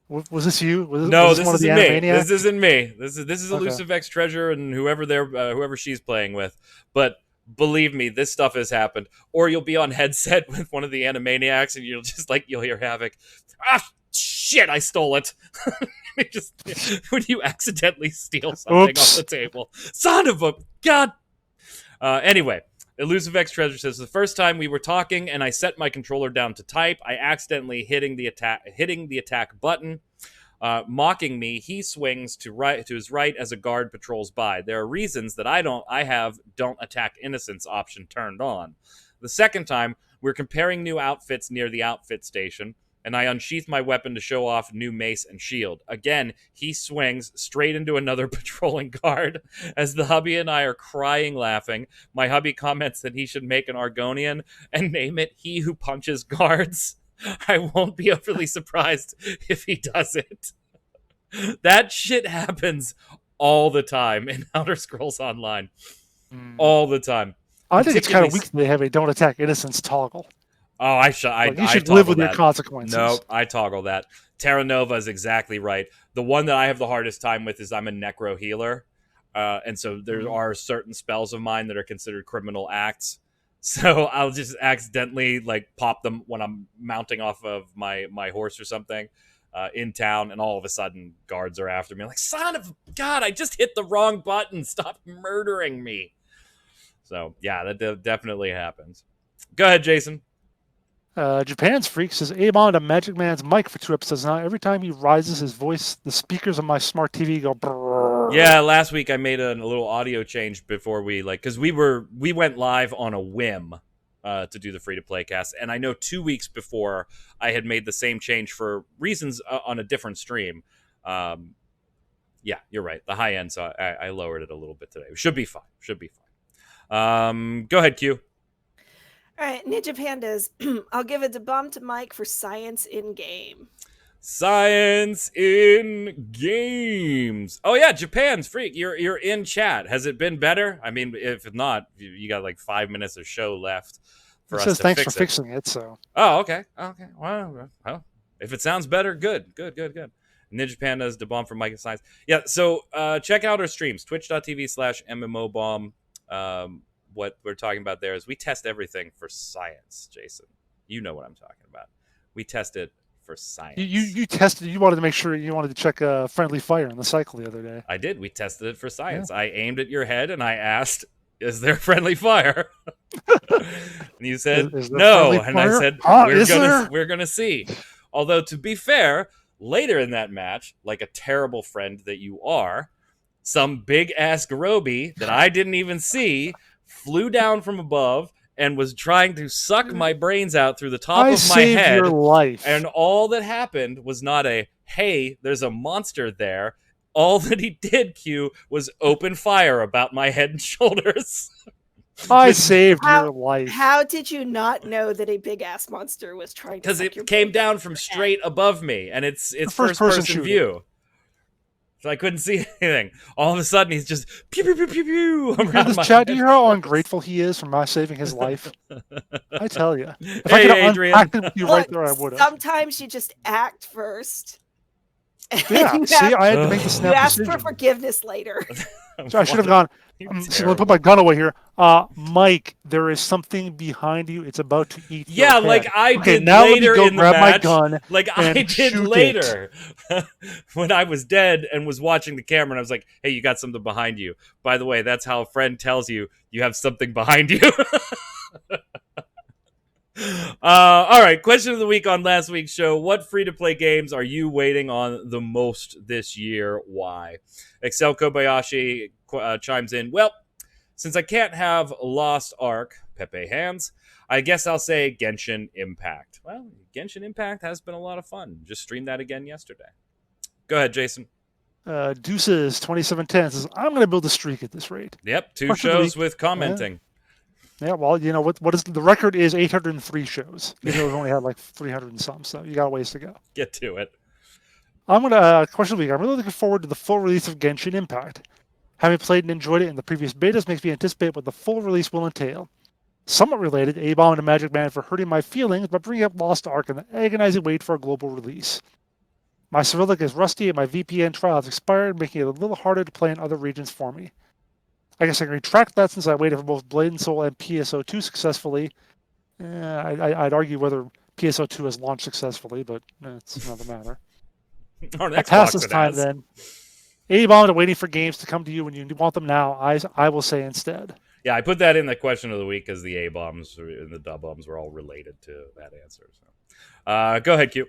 Was this you? No, this isn't me. This isn't me. This is Elusive X Treasure and whoever she's playing with. But believe me, this stuff has happened. Or you'll be on headset with one of the Animaniacs, and you'll hear Havoc. Ah, shit! I stole it. Just when you accidentally steal something off the table, son of a god. Anyway. Elusive X Treasure says, the first time we were talking and I set my controller down to type, I accidentally hitting the attack button. Mocking me, he swings to his right as a guard patrols by. There are reasons that I have don't attack innocents option turned on. The second time, we're comparing new outfits near the outfit station, and I unsheath my weapon to show off new mace and shield. Again, he swings straight into another patrolling guard. As the hubby and I are crying laughing, my hubby comments that he should make an Argonian and name it He Who Punches Guards. I won't be overly surprised if he does it. That shit happens all the time in Elder Scrolls Online. All the time. I think it's kind of weak that they have a don't attack innocents toggle. Oh, you should live with your consequences. Nope, I toggle that. Terra Nova is exactly right. The one that I have the hardest time with is I'm a necro healer. And so there are certain spells of mine that are considered criminal acts. So I'll just accidentally like pop them when I'm mounting off of my horse or something in town, and all of a sudden guards are after me. I'm like, son of God, I just hit the wrong button. Stop murdering me. So yeah, that definitely happens. Go ahead, Jason. Japan's Freak says, A-bomb to Magic Man's mic for 2 episodes now. Every time he rises his voice, the speakers on my smart TV go brrrr. Yeah, last week I made a little audio change before because we went live on a whim to do the free-to-play cast, and I know 2 weeks before I had made the same change for reasons on a different stream. Yeah, you're right. The high end, so I lowered it a little bit today. Should be fine. Go ahead, Q. All right, Ninja Pandas. I'll give it a bomb to Mike for science in game. Science in games. Oh yeah, Japan's Freak. You're in chat. Has it been better? I mean, if not, you got like 5 minutes of show left for us to fix it. Thanks for fixing it. So. Oh, okay. Well, if it sounds better, good. Ninja Pandas, the bomb from Mike and Science. Yeah. So check out our streams. Twitch.tv/MMOBomb. What we're talking about there is we test everything for science, Jason. You know what I'm talking about. We test it for science. You tested. You wanted to make sure you wanted to check friendly fire in the cycle the other day. I did. We tested it for science. Yeah. I aimed at your head and I asked, "Is there friendly fire?" And you said no, and I said, "We're gonna see." Although to be fair, Later in that match, like a terrible friend that you are, some big ass Garobi that I didn't even see flew down from above and was trying to suck my brains out through the top I of my saved your head. life. And all that happened was not a, hey, there's a monster there. All that he did, Q, was open fire about my head and shoulders. I saved your life. How did you not know that a big ass monster was trying to? Because it came down from straight above me, and it's first person view. So I couldn't see anything. All of a sudden, he's just pew pew pew pew pew. This chat, do you hear how ungrateful he is for my saving his life? I tell you, if Hey, I could Adrian. unpack it with you right there, I would have. Sometimes you just act first. Yeah, see, I had to make the You snap ask decision. for forgiveness later. So I should have gone. See, let me put my gun away here. Mike, there is something behind you. It's about to eat. Yeah, your like head. I Okay, did now later let me go in the grab match. my gun Like I and did shoot later when I was dead and was watching the camera, and I was like, "Hey, you got something behind you." By the way, that's how a friend tells you you have something behind you. All right, question of the week on last week's show. What free-to-play games are you waiting on the most this year? Why? Excel Kobayashi chimes in, well, since I can't have Lost Ark, Pepe Hands, I guess I'll say Genshin Impact. Well, Genshin Impact has been a lot of fun. Just streamed that again yesterday. Go ahead, Jason. Deuces 2710 says, I'm going to build a streak at this rate. Yep, 2 shows with commenting. Yeah, well, you know what is the record is 803 shows. Even though we've only had like 300 and some, so you got a ways to go. Get to it. I'm gonna question of the week. I'm really looking forward to the full release of Genshin Impact. Having played and enjoyed it in the previous betas makes me anticipate what the full release will entail. Somewhat related, A-Bomb and Magic Man for hurting my feelings by bringing up Lost Ark and the agonizing wait for a global release. My Cyrillic is rusty and my VPN trial has expired, making it a little harder to play in other regions for me. I guess I can retract that since I waited for both Blade and Soul and PSO2 successfully. I'd argue whether PSO2 has launched successfully, but it's another matter. On I'll pass this time then. A-Bomb waiting for games to come to you when you want them now, I will say instead. Yeah, I put that in the question of the week because the A-bombs and the dub-bombs were all related to that answer. So, go ahead, Q.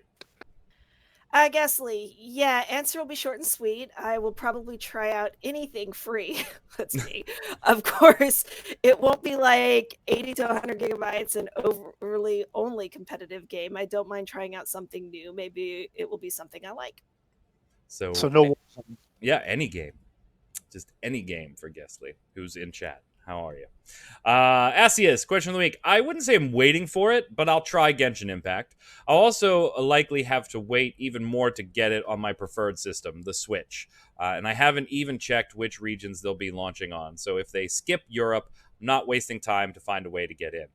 Gasly, yeah, answer will be short and sweet. I will probably try out anything free. Let's see. Of course, it won't be like 80 to 100 gigabytes and overly only competitive game. I don't mind trying out something new. Maybe it will be something I like. So no. Yeah, any game. Just any game for Guestly, who's in chat. How are you? Asius, question of the week. I wouldn't say I'm waiting for it, but I'll try Genshin Impact. I'll also likely have to wait even more to get it on my preferred system, the Switch. And I haven't even checked which regions they'll be launching on. So if they skip Europe, I'm not wasting time to find a way to get in.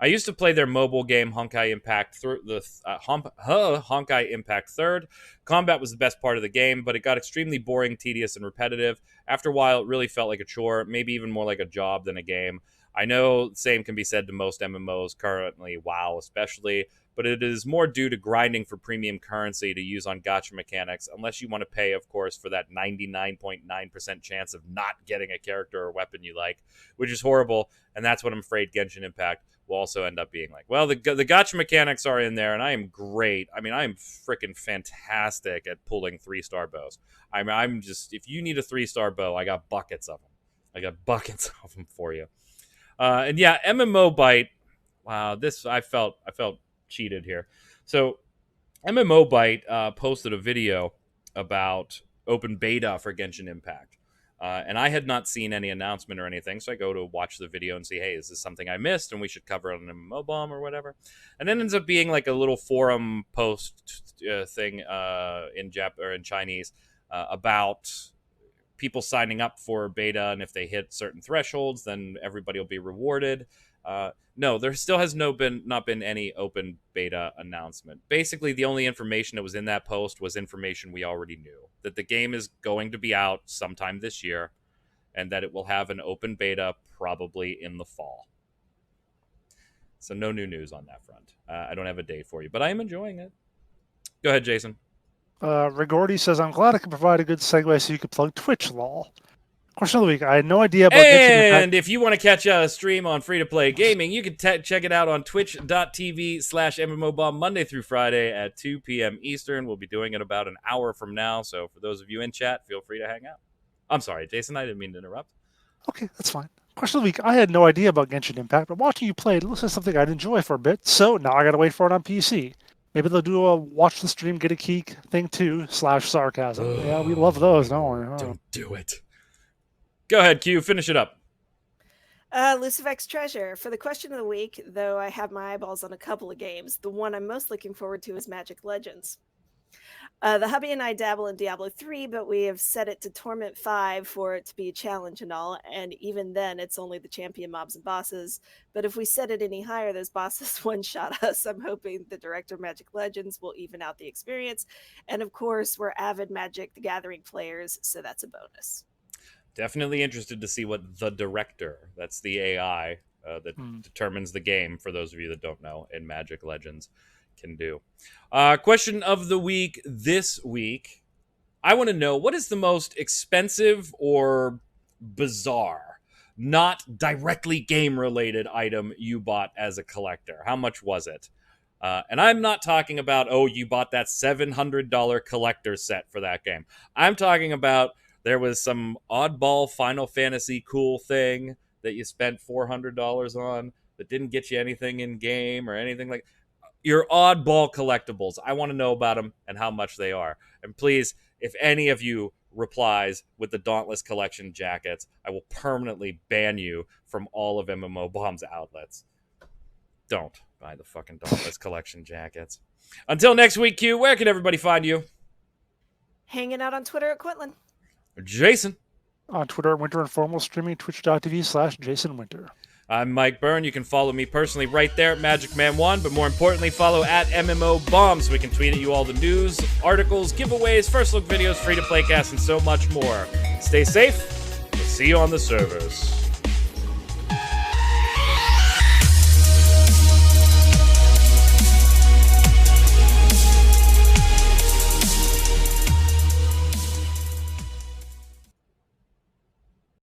I used to play their mobile game, Honkai Impact Honkai Impact 3rd. Combat was the best part of the game, but it got extremely boring, tedious, and repetitive. After a while, it really felt like a chore, maybe even more like a job than a game. I know the same can be said to most MMOs currently, WoW especially, but it is more due to grinding for premium currency to use on gacha mechanics, unless you want to pay, of course, for that 99.9% chance of not getting a character or weapon you like, which is horrible, and that's what I'm afraid Genshin Impact will also end up being like. Well, the gacha mechanics are in there, and I am great. I mean, I am freaking fantastic at pulling 3-star bows. I'm just, if you need a 3-star bow, I got buckets of them. I got buckets of them for you. And yeah, MMO Byte. Wow, this I felt cheated here. So MMO Byte posted a video about open beta for Genshin Impact. And I had not seen any announcement or anything, so I go to watch the video and see, hey, is this something I missed and we should cover it on an MMO Bomb or whatever? And then ends up being like a little forum post thing in Chinese about people signing up for beta, and if they hit certain thresholds, then everybody will be rewarded. No, there still has not been any open beta announcement. Basically, the only information that was in that post was information we already knew, that the game is going to be out sometime this year, and that it will have an open beta probably in the fall. So no new news on that front. I don't have a date for you, but I am enjoying it. Go ahead, Jason. Rigordi says, I'm glad I can provide a good segue so you can plug Twitch, lol. Question of the week. I had no idea about Genshin Impact. And if you want to catch a stream on free-to-play gaming, you can check it out on twitch.tv/MMOBomb Monday through Friday at 2 p.m. Eastern. We'll be doing it about an hour from now, so for those of you in chat, feel free to hang out. I'm sorry, Jason, I didn't mean to interrupt. Okay, that's fine. Question of the week. I had no idea about Genshin Impact, but watching you play, it looks like something I'd enjoy for a bit, so now I gotta wait for it on PC. Maybe they'll do a watch the stream, get a geek thing too, /sarcasm. Yeah, we love those, don't we? Oh. Don't do it. Go ahead, Q. Finish it up. Lucivex Treasure. For the question of the week, though I have my eyeballs on a couple of games, the one I'm most looking forward to is Magic Legends. The hubby and I dabble in Diablo 3, but we have set it to Torment 5 for it to be a challenge and all, and even then it's only the champion mobs and bosses. But if we set it any higher, those bosses one-shot us. I'm hoping the director of Magic Legends will even out the experience. And of course, we're avid Magic the Gathering players, so that's a bonus. Definitely interested to see what the director, that's the AI that determines the game, for those of you that don't know, in Magic Legends, can do. Question of the week this week. I want to know, what is the most expensive or bizarre, not directly game-related item you bought as a collector? How much was it? And I'm not talking about, oh, you bought that $700 collector set for that game. I'm talking about there was some oddball Final Fantasy cool thing that you spent $400 on that didn't get you anything in game or anything like your oddball collectibles. I want to know about them and how much they are. And please, if any of you replies with the Dauntless Collection jackets, I will permanently ban you from all of MMO Bomb's outlets. Don't buy the fucking Dauntless Collection jackets. Until next week, Q, where can everybody find you? Hanging out on Twitter at Quinlan. Jason. On Twitter at Winter Informal, streaming twitch.tv/JasonWinter. I'm Mike Byrne. You can follow me personally right there at magicman1, but more importantly, follow at MMO Bomb so we can tweet at you all the news, articles, giveaways, first look videos, free to play casts, and so much more. Stay safe. We'll see you on the servers.